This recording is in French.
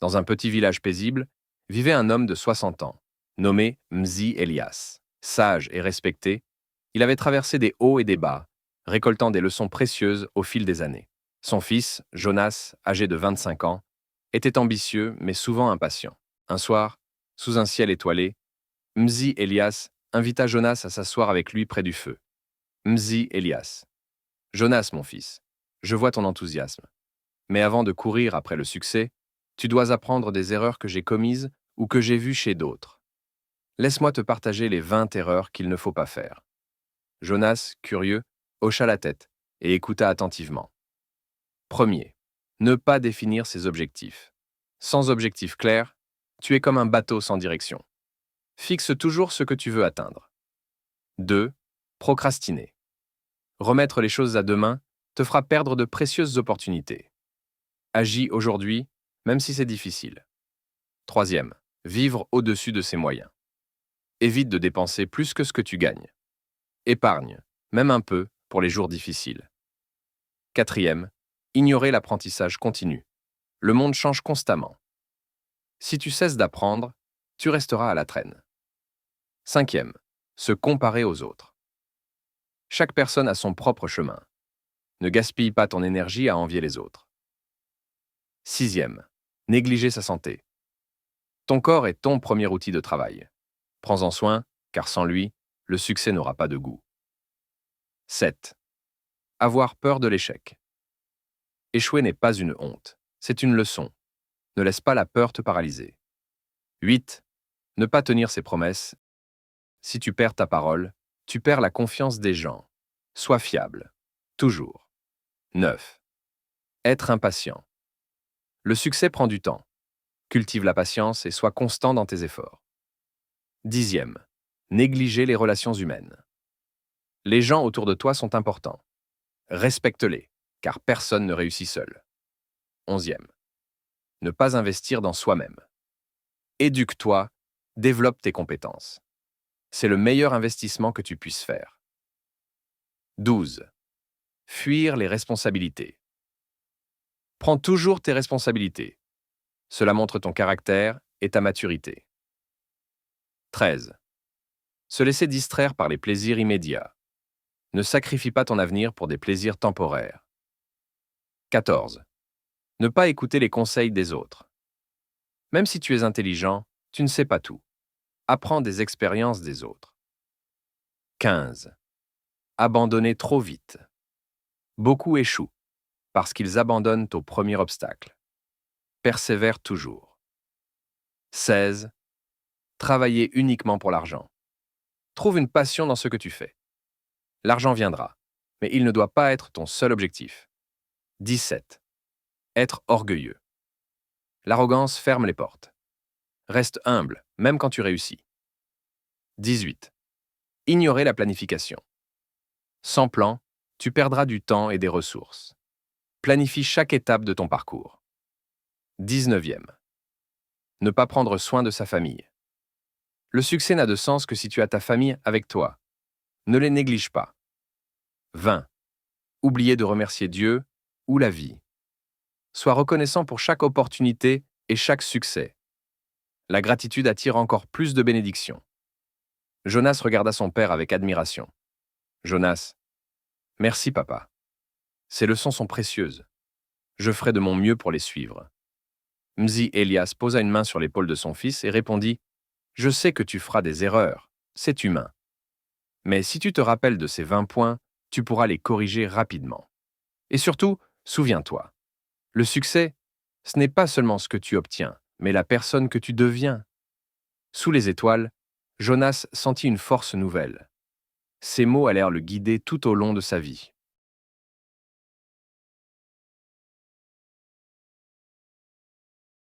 Dans un petit village paisible, vivait un homme de 60 ans, nommé Mzi Elias. Sage et respecté, il avait traversé des hauts et des bas, récoltant des leçons précieuses au fil des années. Son fils, Jonas, âgé de 25 ans, était ambitieux mais souvent impatient. Un soir, sous un ciel étoilé, Mzi Elias invita Jonas à s'asseoir avec lui près du feu. Mzi Elias. Jonas, mon fils, je vois ton enthousiasme. Mais avant de courir après le succès, tu dois apprendre des erreurs que j'ai commises ou que j'ai vues chez d'autres. Laisse-moi te partager les 20 erreurs qu'il ne faut pas faire. Jonas, curieux, hocha la tête et écouta attentivement. Premier, ne pas définir ses objectifs. Sans objectif clair, tu es comme un bateau sans direction. Fixe toujours ce que tu veux atteindre. 2. Procrastiner. Remettre les choses à demain te fera perdre de précieuses opportunités. Agis aujourd'hui, même si c'est difficile. Troisième, vivre au-dessus de ses moyens. Évite de dépenser plus que ce que tu gagnes. Épargne, même un peu, pour les jours difficiles. Quatrième, ignorer l'apprentissage continu. Le monde change constamment. Si tu cesses d'apprendre, tu resteras à la traîne. Cinquième, se comparer aux autres. Chaque personne a son propre chemin. Ne gaspille pas ton énergie à envier les autres. Sixième, négliger sa santé. Ton corps est ton premier outil de travail. Prends-en soin, car sans lui, le succès n'aura pas de goût. 7. Avoir peur de l'échec. Échouer n'est pas une honte, c'est une leçon. Ne laisse pas la peur te paralyser. 8. Ne pas tenir ses promesses. Si tu perds ta parole, tu perds la confiance des gens. Sois fiable. Toujours. 9. Être impatient. Le succès prend du temps. Cultive la patience et sois constant dans tes efforts. 10. Négliger les relations humaines. Les gens autour de toi sont importants. Respecte-les, car personne ne réussit seul. 11. Ne pas investir dans soi-même. Éduque-toi, développe tes compétences. C'est le meilleur investissement que tu puisses faire. 12. Fuir les responsabilités. Prends toujours tes responsabilités. Cela montre ton caractère et ta maturité. 13. Se laisser distraire par les plaisirs immédiats. Ne sacrifie pas ton avenir pour des plaisirs temporaires. 14. Ne pas écouter les conseils des autres. Même si tu es intelligent, tu ne sais pas tout. Apprends des expériences des autres. 15. Abandonner trop vite. Beaucoup échouent parce qu'ils abandonnent au premier obstacle. Persévère toujours. 16. Travailler uniquement pour l'argent. Trouve une passion dans ce que tu fais. L'argent viendra, mais il ne doit pas être ton seul objectif. 17. Être orgueilleux. L'arrogance ferme les portes. Reste humble, même quand tu réussis. 18. Ignorer la planification. Sans plan, tu perdras du temps et des ressources. Planifie chaque étape de ton parcours. 19. Ne pas prendre soin de sa famille. Le succès n'a de sens que si tu as ta famille avec toi. Ne les néglige pas. 20. Oublier de remercier Dieu ou la vie. Sois reconnaissant pour chaque opportunité et chaque succès. La gratitude attire encore plus de bénédictions. Jonas regarda son père avec admiration. Jonas, merci papa. Ces leçons sont précieuses. Je ferai de mon mieux pour les suivre. Mzi Elias posa une main sur l'épaule de son fils et répondit « Je sais que tu feras des erreurs, c'est humain. Mais si tu te rappelles de ces 20 points, tu pourras les corriger rapidement. Et surtout, souviens-toi, le succès, ce n'est pas seulement ce que tu obtiens, mais la personne que tu deviens. » Sous les étoiles, Jonas sentit une force nouvelle. Ces mots allèrent le guider tout au long de sa vie.